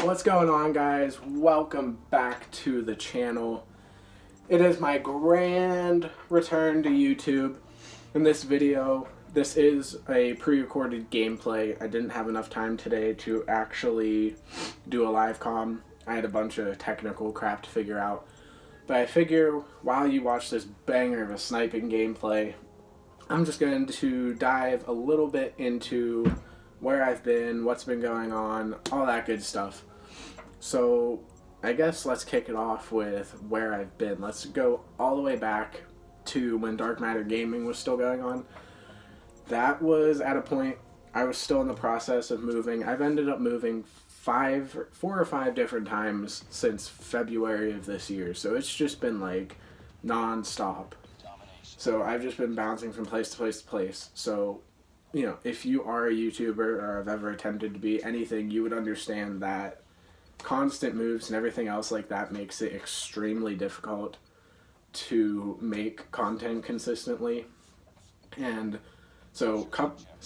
What's going on, guys? Welcome back to the channel. It is my grand return to YouTube. In this video, this is a pre-recorded gameplay. I didn't have enough time today to actually do a live comm. I had a bunch of technical crap to figure out. But I figure while you watch this banger of a sniping gameplay, I'm just going to dive a little bit into where I've been, what's been going on, all that good stuff. So I guess let's kick it off with where I've been. Let's go all the way back to when Dark Matter Gaming was still going on. That was at a point I was still in the process of moving. I've ended up moving 4 or 5 different times since February of this year. So it's just been like non-stop. So I've just been bouncing from place to place to place. So, you know, if you are a YouTuber or have ever attempted to be anything, you would understand that constant moves and everything else like that makes it extremely difficult to make content consistently. And so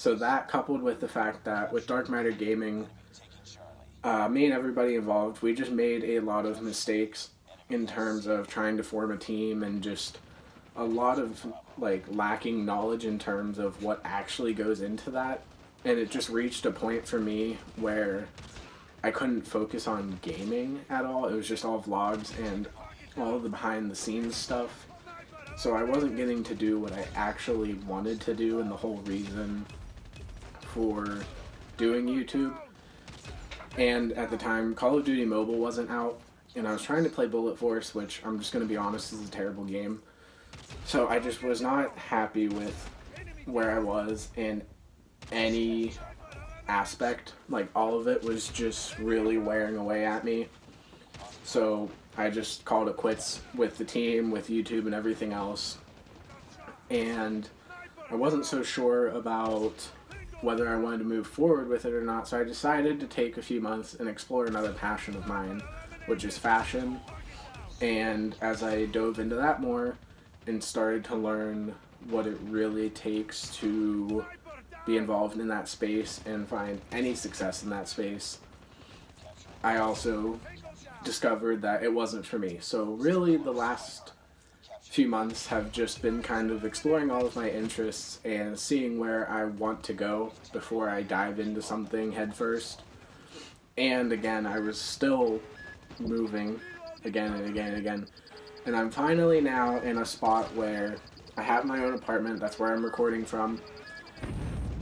that coupled with the fact that with Dark Matter Gaming, me and everybody involved, we just made a lot of mistakes in terms of trying to form a team and just a lot of like lacking knowledge in terms of what actually goes into that. And it just reached a point for me where I couldn't focus on gaming at all. It was just all vlogs and all the behind the scenes stuff. So I wasn't getting to do what I actually wanted to do, and the whole reason for doing YouTube. And at the time, Call of Duty Mobile wasn't out, and I was trying to play Bullet Force, which I'm just going to be honest is a terrible game. So I just was not happy with where I was in any aspect. Like, all of it was just really wearing away at me. So I just called it quits with the team, with YouTube and everything else. And I wasn't so sure about whether I wanted to move forward with it or not, so I decided to take a few months and explore another passion of mine, which is fashion. And as I dove into that more and started to learn what it really takes to be involved in that space and find any success in that space, I also discovered that it wasn't for me. So really the last few months have just been kind of exploring all of my interests and seeing where I want to go before I dive into something head first. And again, I was still moving again and again and again. And I'm finally now in a spot where I have my own apartment. That's where I'm recording from.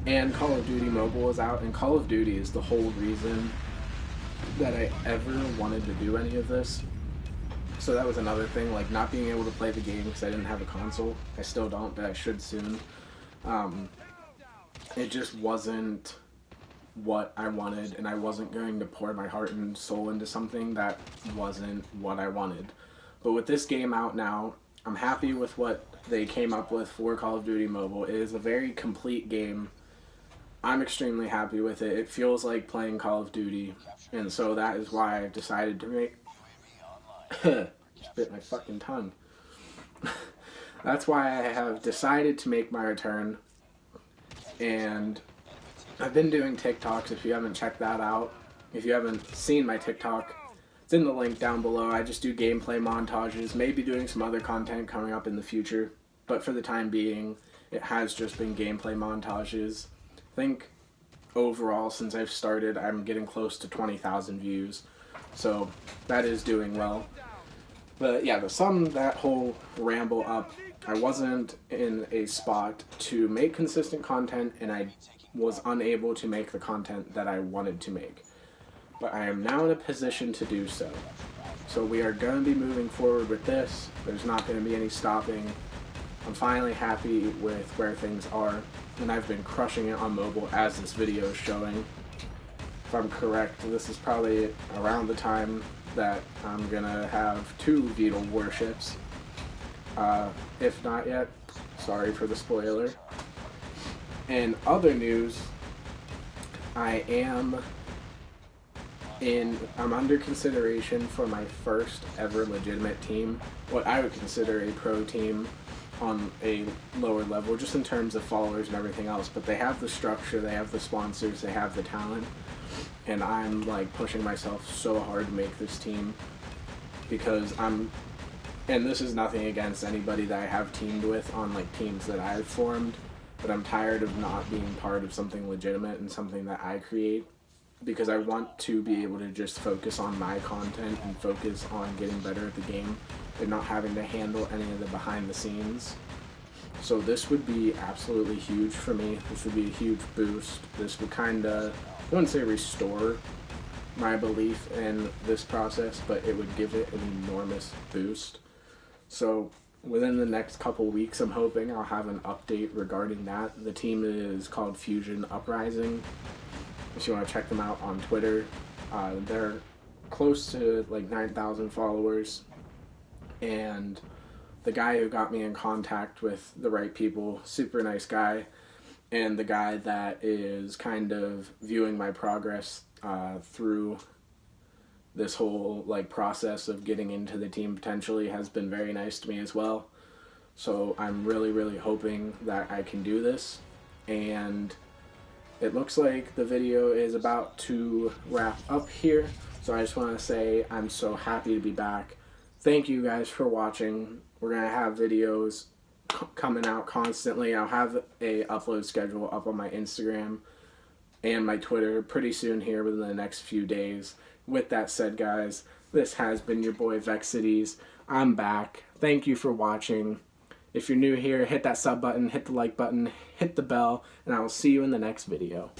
And Call of Duty Mobile is out. And Call of Duty is the whole reason that I ever wanted to do any of this. So that was another thing, like not being able to play the game because I didn't have a console. I still don't, but I should soon. It just wasn't what I wanted, and I wasn't going to pour my heart and soul into something that wasn't what I wanted. But with this game out now, I'm happy with what they came up with for Call of Duty Mobile. It is a very complete game. I'm extremely happy with it. It feels like playing Call of Duty, and so that is why I decided to make... Just bit my fucking tongue. That's why I have decided to make my return, and I've been doing TikToks. If you haven't checked that out, if you haven't seen my TikTok, it's in the link down below. I just do gameplay montages, maybe doing some other content coming up in the future, but for the time being, it has just been gameplay montages. I think overall, since I've started, I'm getting close to 20,000 views, so that is doing well. But yeah, to sum that whole ramble up, I wasn't in a spot to make consistent content, and I was unable to make the content that I wanted to make. But I am now in a position to do so. So we are going to be moving forward with this. There's not going to be any stopping. I'm finally happy with where things are, and I've been crushing it on mobile as this video is showing. If I'm correct, this is probably around the time that I'm gonna have 2 Beetle warships. If not yet, sorry for the spoiler. In other news, I'm under consideration for my first ever legitimate team, what I would consider a pro team on a lower level, just in terms of followers and everything else, but they have the structure, they have the sponsors, they have the talent, and I'm like pushing myself so hard to make this team because and this is nothing against anybody that I have teamed with on like teams that I've formed, but I'm tired of not being part of something legitimate and something that I create, because I want to be able to just focus on my content and focus on getting better at the game and not having to handle any of the behind the scenes. So this would be absolutely huge for me. This would be a huge boost. This would kind of, I wouldn't say restore my belief in this process, but it would give it an enormous boost. So within the next couple weeks, I'm hoping I'll have an update regarding that. The team is called Fusion Uprising. If you want to check them out on Twitter, they're close to like 9,000 followers, and the guy who got me in contact with the right people, super nice guy, and the guy that is kind of viewing my progress through this whole like process of getting into the team potentially has been very nice to me as well. So I'm really hoping that I can do this, and it looks like the video is about to wrap up here. So I just want to say I'm so happy to be back. Thank you guys for watching. We're going to have videos coming out constantly. I'll have a upload schedule up on my Instagram and my Twitter pretty soon here within the next few days. With that said, guys, this has been your boy Vexidies. I'm back. Thank you for watching. If you're new here, hit that sub button, hit the like button, hit the bell, and I will see you in the next video.